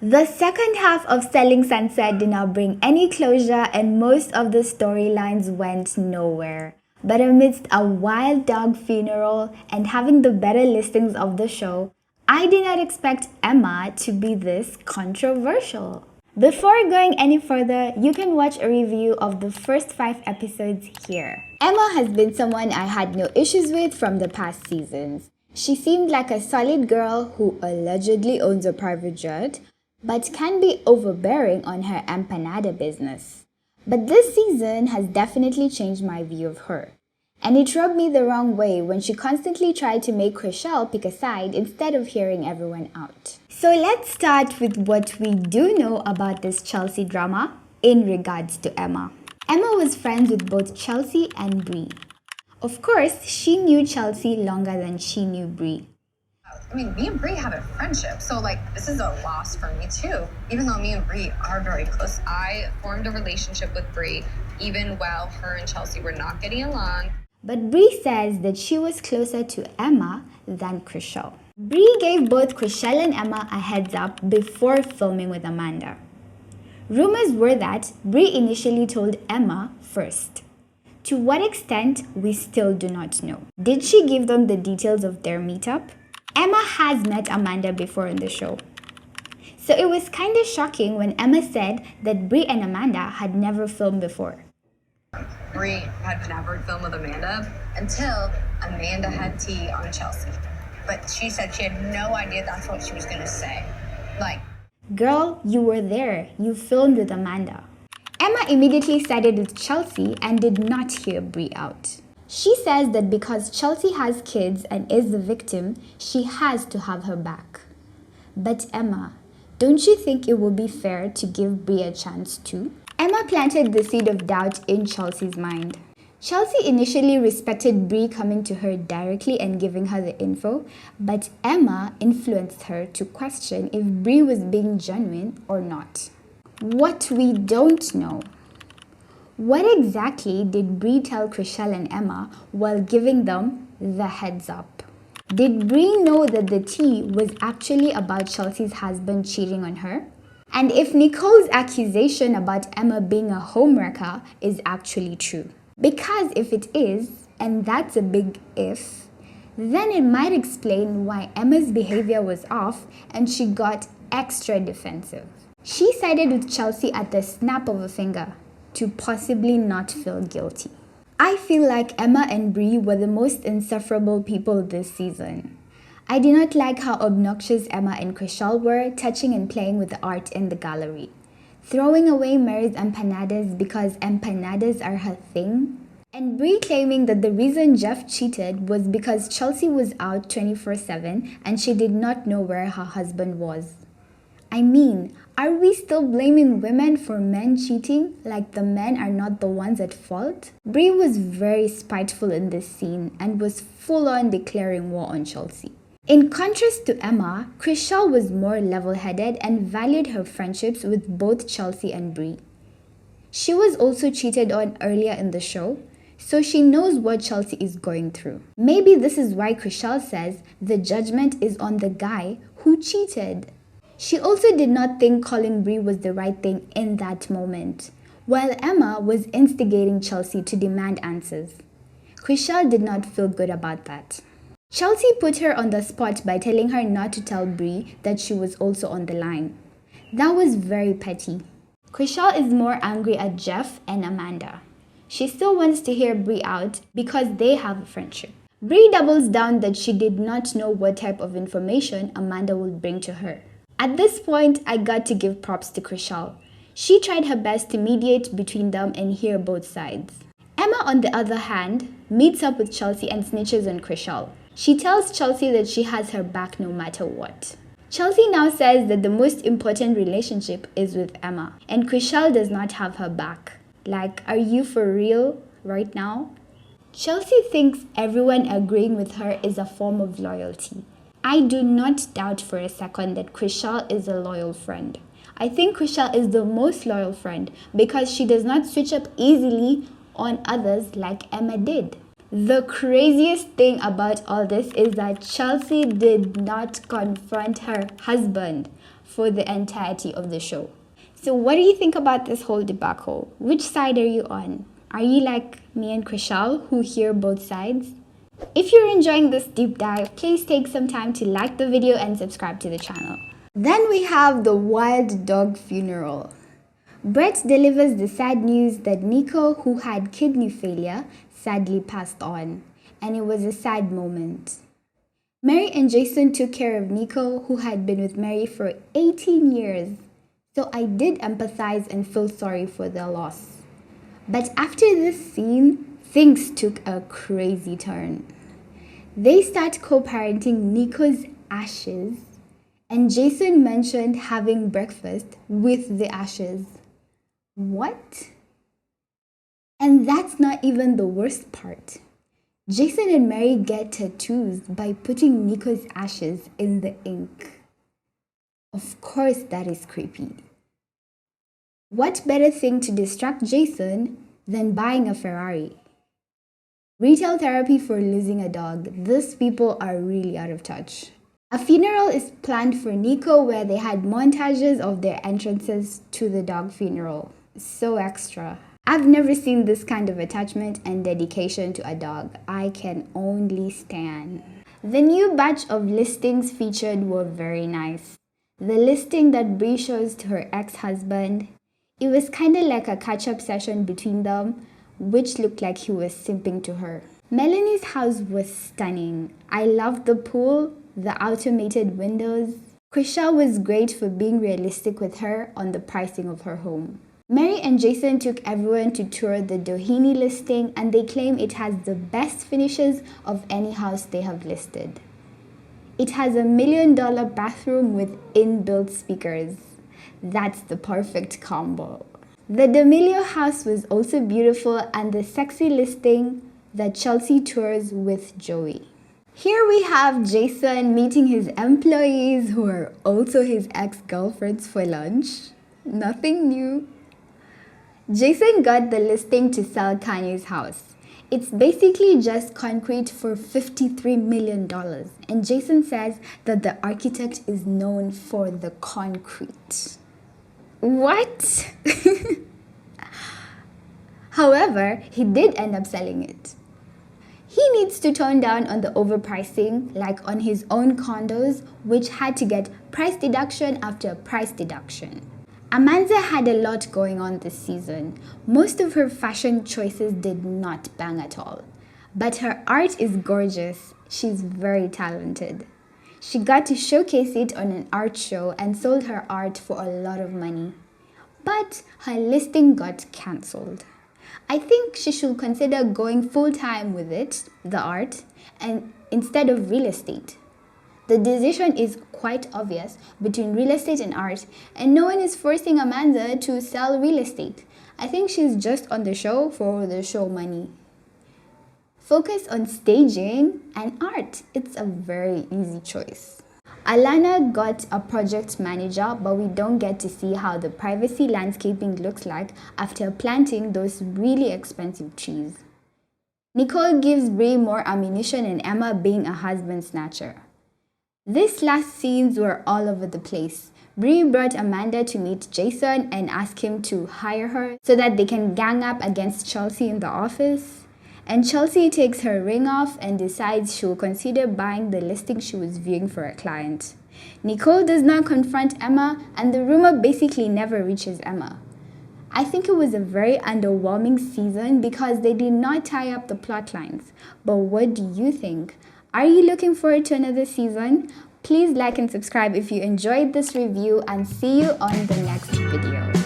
The second half of Selling Sunset did not bring any closure and most of the storylines went nowhere. But amidst a wild dog funeral and having the better listings of the show, I did not expect Emma to be this controversial. Before going any further, you can watch a review of the first 5 episodes here. Emma has been someone I had no issues with from the past seasons. She seemed like a solid girl who allegedly owns a private jet, but can be overbearing on her empanada business. But this season has definitely changed my view of her. And it rubbed me the wrong way when she constantly tried to make chrishell pick a side instead of hearing everyone out. So let's start with what we do know about this Chelsea drama in regards to Emma. Emma was friends with both Chelsea and Brie. Of course, she knew Chelsea longer than she knew Brie. I mean, me and Brie have a friendship, so this is a loss for me too. Even though me and Brie are very close, I formed a relationship with Brie even while her and Chelsea were not getting along. But Brie says that she was closer to Emma than chrishell. Brie gave both chrishell and Emma a heads up before filming with Amanda. Rumors were that Brie initially told Emma first. To what extent, we still do not know. Did she give them the details of their meetup? Emma has met Amanda before in the show. So it was kind of shocking when Emma said that Brie and Amanda had never filmed before. Brie had never filmed with Amanda until Amanda had tea on Chelsea. But she said she had no idea that's what she was going to say. Girl, you were there. You filmed with Amanda. Emma immediately sided with Chelsea and did not hear Brie out. She says that because Chelsea has kids and is the victim, she has to have her back. But Emma, don't you think it would be fair to give Brie a chance too? Emma planted the seed of doubt in Chelsea's mind. Chelsea initially respected Brie coming to her directly and giving her the info, but Emma influenced her to question if Brie was being genuine or not. What we don't know. What exactly did Brie tell chrishell and Emma while giving them the heads up? Did Brie know that the tea was actually about Chelsea's husband cheating on her? And if Nicole's accusation about Emma being a homewrecker is actually true? Because if it is, and that's a big if, then it might explain why Emma's behavior was off and she got extra defensive. She sided with Chelsea at the snap of a finger to possibly not feel guilty. I feel like Emma and Brie were the most insufferable people this season. I did not like how obnoxious Emma and chrishell were, touching and playing with the art in the gallery. Throwing away Mary's empanadas because empanadas are her thing. And Brie claiming that the reason Jeff cheated was because Chelsea was out 24/7 and she did not know where her husband was. I mean, are we still blaming women for men cheating like the men are not the ones at fault? Brie was very spiteful in this scene and was full on declaring war on Chelsea. In contrast to Emma, chrishell was more level-headed and valued her friendships with both Chelsea and Brie. She was also cheated on earlier in the show, so she knows what Chelsea is going through. Maybe this is why chrishell says the judgment is on the guy who cheated. She also did not think calling Brie was the right thing in that moment, while Emma was instigating Chelsea to demand answers. chrishell did not feel good about that. Chelsea put her on the spot by telling her not to tell Brie that she was also on the line. That was very petty. chrishell is more angry at Jeff and Amanda. She still wants to hear Brie out because they have a friendship. Brie doubles down that she did not know what type of information Amanda would bring to her. At this point, I got to give props to chrishell. She tried her best to mediate between them and hear both sides. Emma, on the other hand, meets up with Chelsea and snitches on chrishell. She tells Chelsea that she has her back no matter what. Chelsea now says that the most important relationship is with Emma, and chrishell does not have her back. Are you for real right now? Chelsea thinks everyone agreeing with her is a form of loyalty. I do not doubt for a second that chrishell is a loyal friend. I think chrishell is the most loyal friend because she does not switch up easily on others like Emma did. The craziest thing about all this is that Chelsea did not confront her husband. for the entirety of the show. So what do you think about this whole debacle? Which side are you on? Are you like me and Chrishell, who hear both sides? If you're enjoying this deep dive, please take some time to like the video and subscribe to the channel. Then we have the wild dog funeral. Brett delivers the sad news that Nicole, who had kidney failure, sadly passed on, and it was a sad moment. Mary and Jason took care of Nicole, who had been with Mary for 18 years, so I did empathize and feel sorry for their loss. But after this scene, things took a crazy turn. They start co-parenting Nicole's ashes, and Jason mentioned having breakfast with the ashes. What? And that's not even the worst part. Jason and Mary get tattoos by putting Nicole's ashes in the ink. Of course, that is creepy. What better thing to distract Jason than buying a Ferrari? Retail therapy for losing a dog. These people are really out of touch. A funeral is planned for Nicole where they had montages of their entrances to the dog funeral. So extra. I've never seen this kind of attachment and dedication to a dog. I can only stan. The new batch of listings featured were very nice. The listing that Bree shows to her ex-husband, it was kinda like a catch-up session between them, which looked like he was simping to her. Melanie's house was stunning. I loved the pool, the automated windows. Chrishell was great for being realistic with her on the pricing of her home. Mary and Jason took everyone to tour the Doheny listing, and they claim it has the best finishes of any house they have listed. It has a $1 million bathroom with inbuilt speakers. That's the perfect combo. The D'Amelio house was also beautiful, and the sexy listing that Chelsea tours with Joey. Here we have Jason meeting his employees who are also his ex-girlfriends for lunch. Nothing new. Jason got the listing to sell Kanye's house. It's basically just concrete for $53 million. And Jason says that the architect is known for the concrete. What? However, he did end up selling it. He needs to tone down on the overpricing, like on his own condos, which had to get price deduction after price deduction. Amanza had a lot going on this season. Most of her fashion choices did not bang at all. But her art is gorgeous. She's very talented. She got to showcase it on an art show and sold her art for a lot of money. But her listing got cancelled. I think she should consider going full-time with it, the art, and instead of real estate. The decision is quite obvious between real estate and art, and no one is forcing Amanza to sell real estate. I think she's just on the show for the show money. Focus on staging and art. It's a very easy choice. Alanna got a project manager, but we don't get to see how the privacy landscaping looks like after planting those really expensive trees. Nicole gives Bree more ammunition and Emma being a husband snatcher. These last scenes were all over the place. Bree brought Amanda to meet Jason and ask him to hire her so that they can gang up against Chelsea in the office. And Chelsea takes her ring off and decides she will consider buying the listing she was viewing for a client. Nicole does not confront Emma, and the rumor basically never reaches Emma. I think it was a very underwhelming season because they did not tie up the plot lines. But what do you think? Are you looking forward to another season? Please like and subscribe if you enjoyed this review, and see you on the next video.